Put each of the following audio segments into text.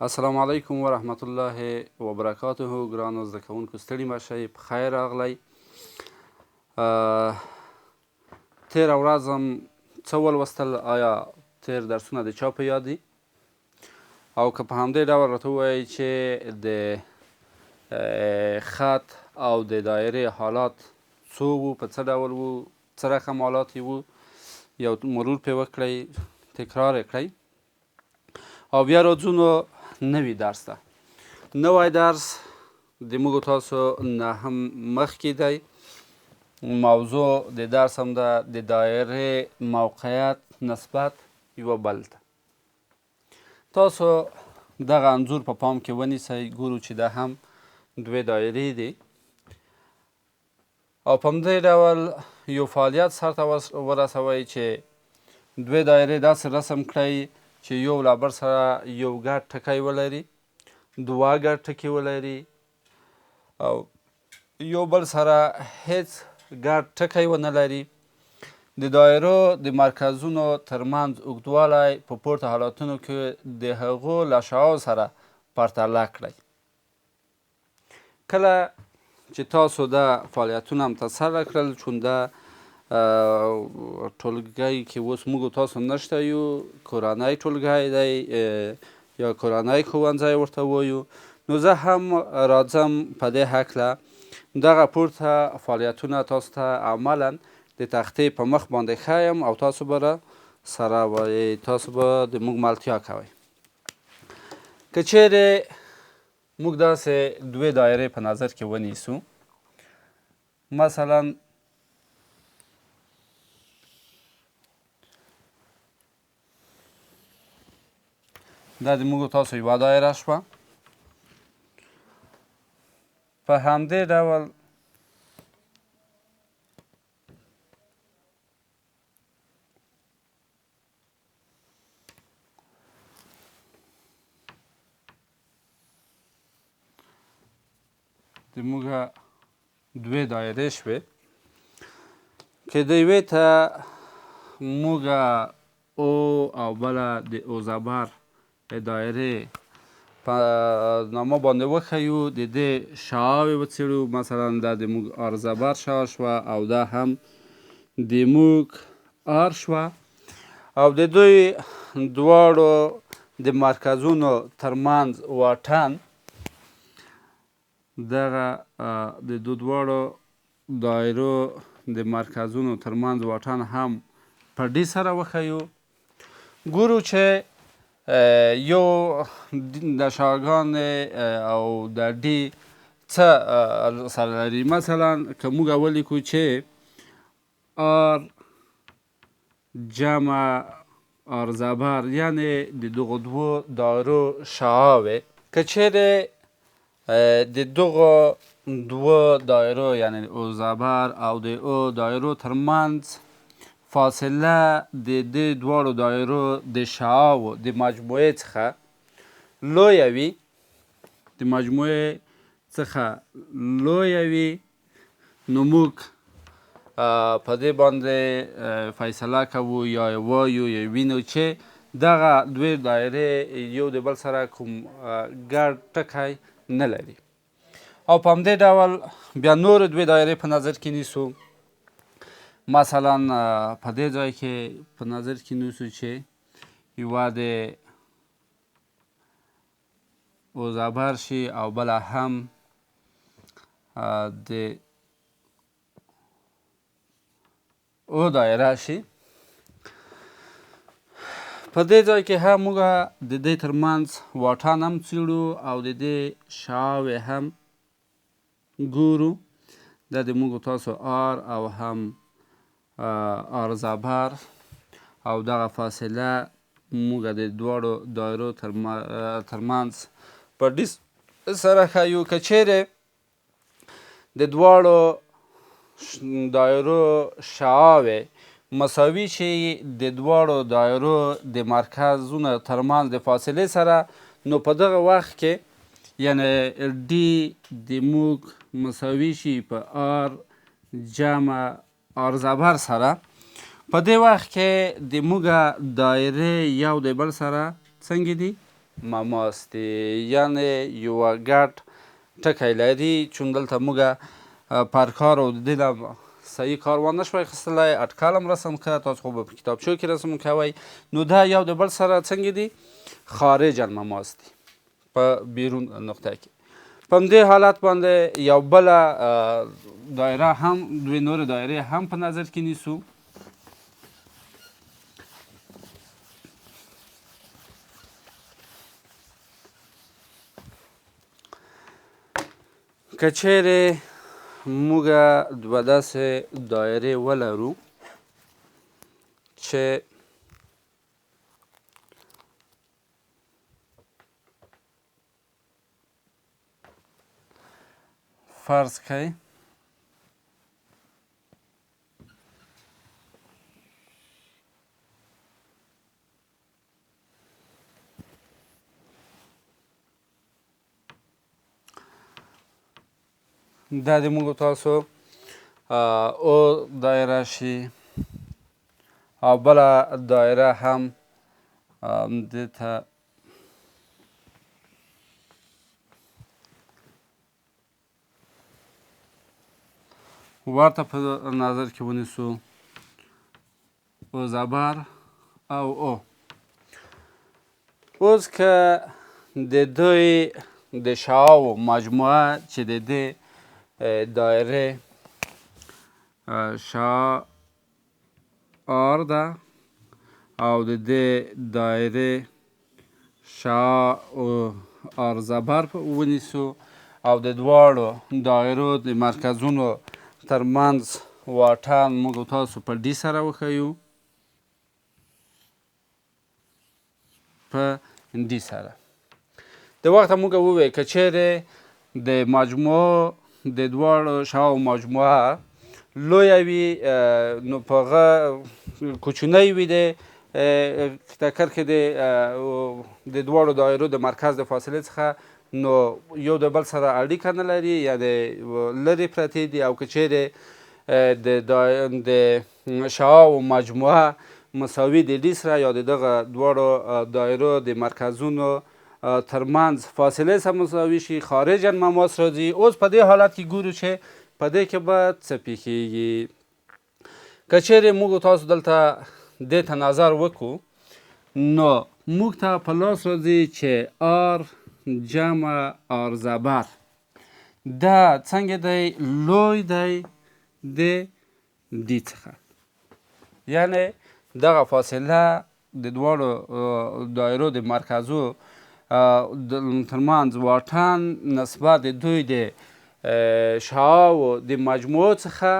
السلام علیکم ورحمت الله وبرکاته. ګرانو زده کوونکو ستړي مه شئ، په خیر راغلی. تېره ورځ هم څه ولوستل؟ آیا تېر درسونه د چا په یاد دي؟ او که په همدې ډول راته ووایئ چې د خط او د دایرې حالات څو وو، په څه ډول وو، څه رقم حالات یې وو، یو مرور پرې وکړئ، تکرار یې کړئ او بیا راځو نو نوي درس ته. نوی درس د موږ تاسو نه هم مخکې دی. موضوع د درس هم ده د دایرې موقعیت نسبت یوه بل ته. تاسو دغه انځور په پام کې ونیسئ، ګورو چې دا هم دوې دایرې دي او په همدې ډول یو فعالیت سرته ورسوئ چې دوې دایرې داسې رسم کړئ چې یو له بل سره یو ګډ ټکی ولري، دوه ګډ ټکي ولري او یو بل سره هیڅ ګډ ټکی ونه لري. د دایرو د مرکزونو ترمنځ اوږدوالی په پورته حالتونو کې د هغو له شاو سره پرتله کړئ. کله چې تاسو دا فعالیتونه هم ترسره کړل، چون دا ټولګی کې اوس موږ تاسو نشته یو، کورنی ټولګی دی یا کورنی ښوونځی ورته وایو، نو زه هم راځم په دې هکله دغه پورته فعالیتونه تاسو ته عملا د تختې په مخ باندې ښیم او تاسو به سره وایئ، تاسو به د موږ ملتیا کوئ. که چیرې موږ داسې دوې دایرې په نظر کې ونیسو، مثلا دا د موږ تاسو یوه دایره شوه. په همدې ډول د موږ دوې دایرې شوې که د یوې ته موږ او او بله د او زبر دایرې په نامه باندې وښیو، د دې شاوې وڅېړو. مثلا دا د موږ آر زبر شا شوه او دا هم د موږ آر شوه او د دوی دواړو د مرکزونو ترمنځ واټن دغه د دواړو دایرو د مرکزونو ترمنځ واټن هم په ډي سره وښیو. ګورو چې یو د شاګانې او د ډي څه سره لري. مثلا که موږ ولیکو چې آر جمع آر زبر، یعنې د دغو دوو دایرو شاوې، که چیرې د دغو دوو دایرو یعنې او زبر او د او دایرو ترمنځ فاصله د دې دواړو دایرو د شاوو د مجموعې څخه لویه وي، د مجموعې څخه لویه وي، نو موږ په دې باندې فیصله کوو یا یې وایو یا وینو چې دغه دوې دایرې یو د بل سره کوم ګډ ټکی نه لري. او په همدې ډول بیا نورې دوې دایرې په نظر کې نیسو. مثلا په دې ځای کې په نظر کې نیسو چې یوه د او زبر شي او بله هم د او دایره شي. په دې ځای کې هم موږ د دې ترمنځ واټن هم څېړو او د دې شاوې هم ګورو. دا د موږ تاسو آر او هم آر زبر او دغه فاصله موږ د دواړو دایرو ترمنځ په ډي سره ښیو. که چیرې د دواړو دایرو شاوې مساوي شي د دواړو دایرو د مرکزونو ترمنځ د فاصلې سره، نو په دغه وخت کې یعنې ډي د موږ مساوي شي په آر جمع آر زبر سره، په دې وخت کې د موږ دایرې یو د بل سره څنګه دي؟ مماس دی، یعنې یوه ګډ ټکی لري چون دلته موږ پر کار او د دې نه صحیح کار وانه شوی اخیستلی، اټکل هم رسم که، تاسو خو به په کتابچو کې رسم کوئ. نو دا یو د بل سره څنګه دي؟ خارج المماس دي په بیرون نقطه کې. په همدې حالت باندې یو بله دایره هم دوې نورې دایرې هم په نظر کې نیسو. که چیرې موږ دوه داسې دایرې ولرو چې فرض کړئ دا د موږ تاسو او دایره شي او بله دایره هم دې ته ورته په نظر کې ونیسو او زبر او او. اوس که د دوی د شعاعو مجموعه چې د دې دایره شعاع آر ده او د دې دایره شعاع آر زبر ونیسو او د دواړو دایرو د مرکزونو ترمنځ واټن موږ تاسو په ډي سره وښیو، په ډي سره. د وخته موږ وویل که چیرې د مجموعو د دواړو شعاعو مجموعه لویه وي نو په هغه کوچنۍ وي د کرښې د دواړو دایرو د مرکز د فاصلې څخه، نو یو د بل سره اړیکه نه لري یا د لرې پرتې دي. او که چیرې د شعاعو مجموعه مساوي د ډي سره یا د دغه دواړو دایرو د مرکزونو ترمنځ فاصلې سره مساوي شي، خارج المماس راځي. اوس په دې حالت کې ګورو چې په دې کې به څه پیښیږي. که چیرې موږ تاسو دلته دې ته نظر وکړو نو موږ ته په لاس راځي چې آر جمع آر زبر دا څنګه دی؟ لوی دی د ډي څخه، یعنې دغه فاصله د دواړو دایرو د مرکزو ترمنځ واټن نسبت د دوی د شعاعو د مجموعو څخه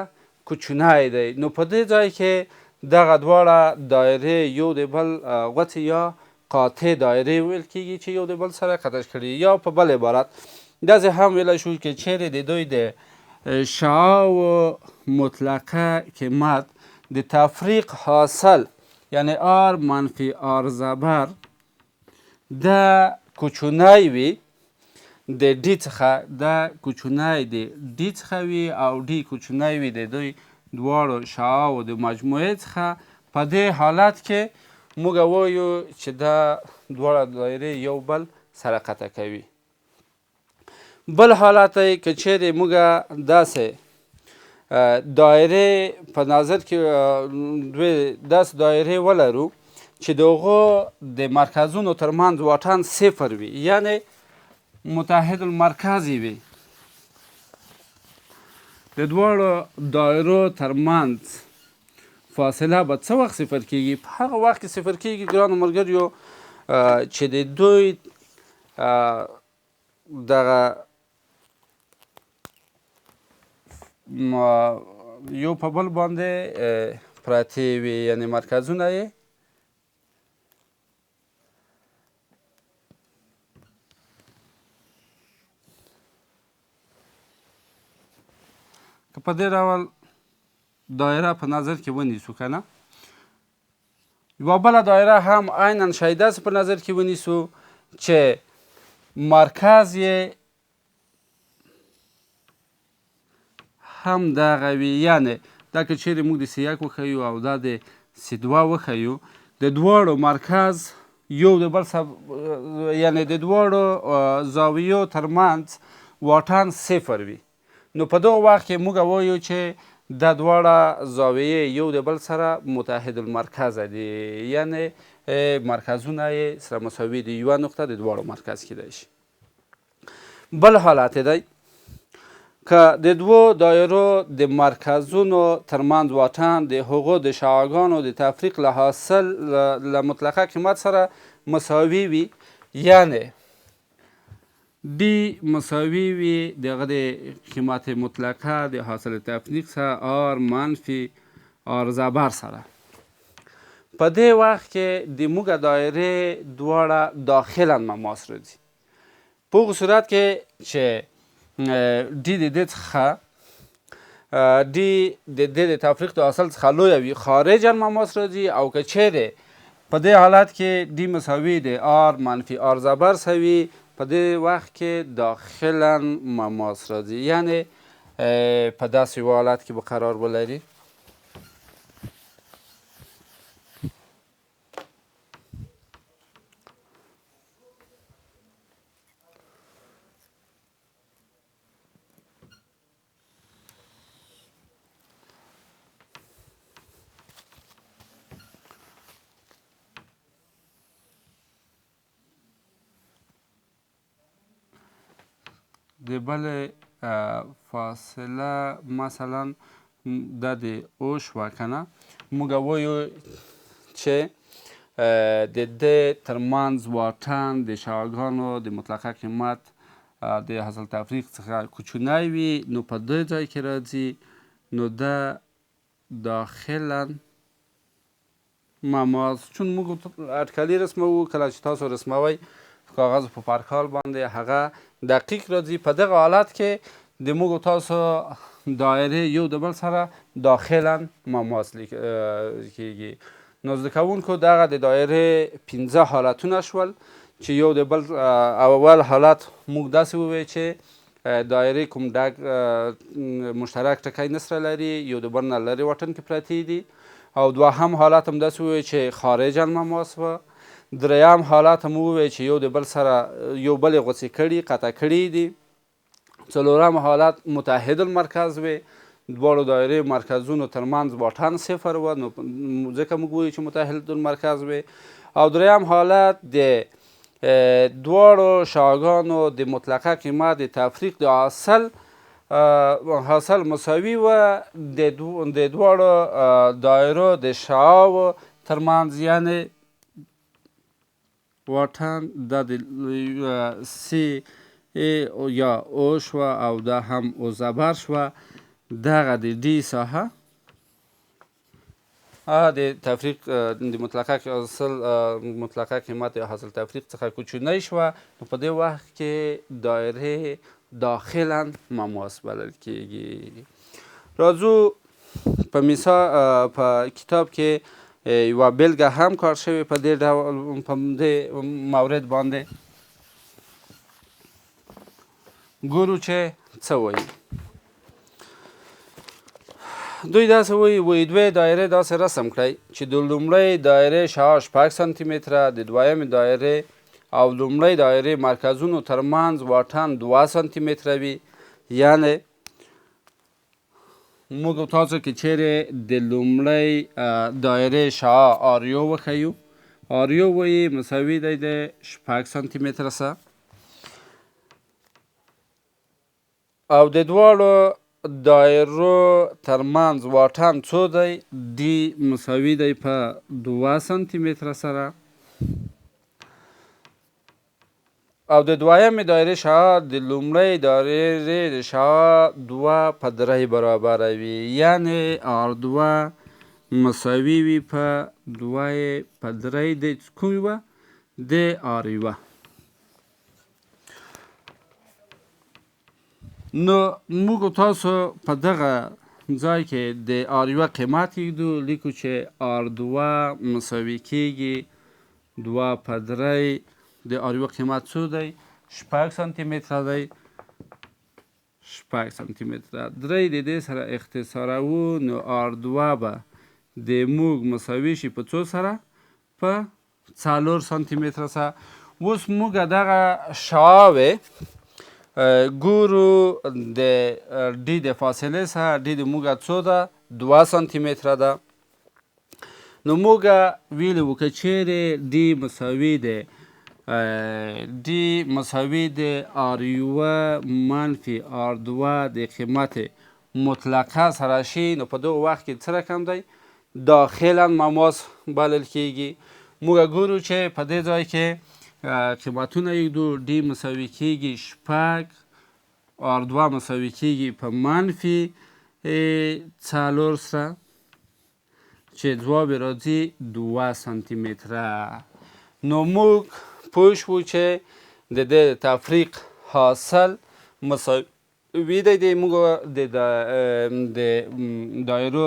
کوچنی دی. نو په دې ځای کې دغه دواړه دایرې یو د بل غوڅې یا قاطع دایرې ویل کېږي چې یو د بل سره قطع کړي. یا په بل عبارت داسې هم ویلی شو که چیرې د دوی د شعاعو مطلقه قیمت د تفریق حاصل یعنی آر منفی آر زبر دا کوچنی وي د ډي څخه، دا کوچنی د ډي څخه وي او ډي کوچنی وي د دوی دواړو شعاعو د مجموعې څخه. په دې حالت کې موږ وایو چې دا دواړه دایرې یو بل سره قطع کوي. بل حالت دی که چیرې موږ داسې دایرې په نظر کې داسې دایرې ولرو چې د هغو د مرکزونو ترمنځ واټن صفر وي، یعنې متحد المرکز وي. د دواړو دایرو ترمنځ فاصله به څه وخت صفر کېږي؟ په هغه وخت کې صفر کېږي ګرانو ملګریو چې د دوی دغه یو په بل باندې پرتې وي، یعنې مرکزونه یې که په دې ډول دایره په نظر کې ونیسو که نه، یوه بله دایره هم عینا شی داسې په نظر کې ونیسو چې مرکز یې هم دغه وي، یعنې دا که چیرې موږ د سی یک وښیو او دا د سی دوه وښیو، د دواړو مرکز یو د بل یعنې د دواړو زاویو ترمنځ واټن صفر وي، نو په دغه وخت کې موږ وایو چې دا دواړه زاویې یو د بل سره متحد المرکزه دي، یعنې مرکزونه یې سره مساوي دي، یوه نقطه د دواړو مرکز کیدای شي. بل حالت دی که د دوو دایرو د مرکزونو ترمنځ واټن د هغو د شعاګانو د تفریق له حاصل له مطلقه قیمت سره مساوي وي، یعنې دی مساوي وي دغه د قیمت مطلقه د حاصل تفریق سره آر منفي آر زبر سره. په دې وخت کې د موږ دایرې دواړه داخلا مماس راځي، په هغه صورت کې چې ډي د دې څخه ډي د دې د تفریق د حاصل څخه لویه وي خارجا مماس راځي، او که چیرې په دې حالت کې ډي مساوي د آر منفي آر زبر سوي، په دې وخت کې داخلا مماس راځي، یعنې په داسې یو حالت کې به قرار ولري. د بلې فاصله مثلا دا د او شوه که نه، موږ وایو چې د دې ترمنځ واټن د شعاګانو د مطلقه قیمت د حاصل تفریق څخه کوچنی وي، نو په دې ځای کې راځي، نو دا داخلا مماس، چون موږ اټکلي رسموو، کله چې تاسو رسموئ کاغذ په پرکال باندې هغه دقیق راځي. په دغه حالت کې د موږ تاسو دایرې یو د بل سره داخلا مماس کیږي. نو زده کوونکو دغه د دایرې 15 حالتونه شول چې یو د بل اول حالت موږ داسې ووایو چې دایرې کوم ډک مشترک ټکی نه سره لري، یو د بل نه لرې واټن کې پرتې دي، او دوهم حالت هم داسې ووایو چې خارجا مماس وه، دریم حالت هم ووایو چې یو د بل سره یو بل یې غوڅې کړي قطع کړي دي، څلورم حالت متحد المرکز وي، دواړو دایرې مرکزونو ترمنځ واټن صفر وه، نو ځکه موږ وایو چې متحد المرکز وي، او دریم حالت د دواړو شعاګانو د مطلقه قیمت د تفریق د حاصل مساوي وه د دواړو دایرو د شعاو ترمنځ، یعنې واټن دا د سی یا او شوه او دا هم او زبر شوه، دغه د ډي ساحه د تفریق د مطلقه قیمت د حاصل تفریق څخه کوچنی شوه، نو په دې وخت کې دایرې داخلا مماس بلل کیږي. راځو په مثال په کتاب کې یوه بیلګه هم کار شوې په دې ډول په دې مورد باندې، ګورو چې څه وایي. دوی داسې وایي دوې دایرې داسې رسم کړئ چې د لومړۍ دایرې شعاع 6 سانتي متره، د دویمې دایرې او لومړۍ دایرې مرکزونو ترمنځ واټن 2 سانتي متره وي، یعنې موږ تاسو کې چیرې د لومړۍ دایرې شعاع آر یو وښیو، آر یو وایي مساوي دی د 6 سانتي متره سره، او د دواړو دایرو ترمنځ واټن څو دی؟ ډي مساوي دی په 2 سانتي متره سره، او د دویمې دایرې شعاع د لومړۍ دایرې د شعاع 2/3 برابره وي، یعنې آر 2 مساوي وي په 2/3 د کومې وه؟ د آر یوه. نو موږ تاسو په دغه ځای کې د آر یوه قیمت کیږدو، لیکو چې آر 2 مساوي کیږي 2/3 د آر یوه قیمت څو دی؟ 6 سانتي متره دی، 6 سانتي متره. درې د دې سره اختصاروو، نو آر 2 به د موږ مساوي شي په څو سره؟ په 4 سانتی متره سه. اوس موږ دغه شعاع ګورو د ډي د فاصلې څخه. ډي د موږ څو ده؟ 2 سانتی متره ده. نو موږ ویلي وو که چیرې ډي مساوي د R1 منفي R2 د قیمت مطلقه سره شي، نو په دغه وخت کې څه رقم دی؟ داخلا مماس بلل کیږي. موږ ګورو چې په دې ځای کې قیمتونه یږدو. ډي مساوي کیږي 6، R2 مساوي کیږي په منفي 4 سره، چې ځواب یې راځي 2 سانتی متره. نو موږ پوه شوو چې د دې تفریق حاصل مساوي دی د موږ د دایرو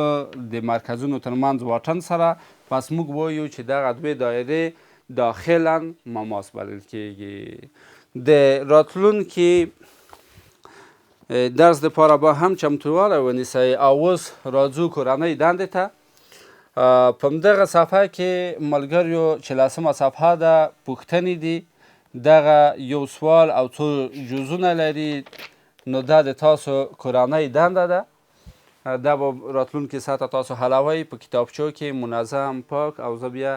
د مرکزونو ترمنځ واټن سره. پس موږ وایو چې دغه دوې دایرې داخلا مماس بلل کیږي. د راتلونکي درس دپاره به هم چمتووالی ونیسئ. او اوس راځو کورنۍ دندې ته. په همدغه صفحه کې ملګریو 40مه صفحه ده، پوښتنې دي. دغه یو سوال او څو جزونه لري. نو دا د تاسو کورنۍ دنده ده. دا به راتلونکي ساعته تاسو حلوئ په کتابچو کې منظم پاک، او زه بیا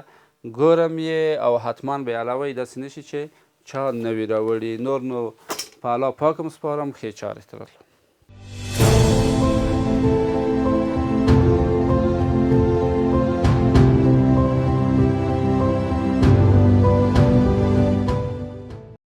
ګورم یې او حتما به یې حلوئ. داسې نشي چې چا نه وي راوړي. نور نو په الله پاک هم سپارم. ښې چارې ته راتلم.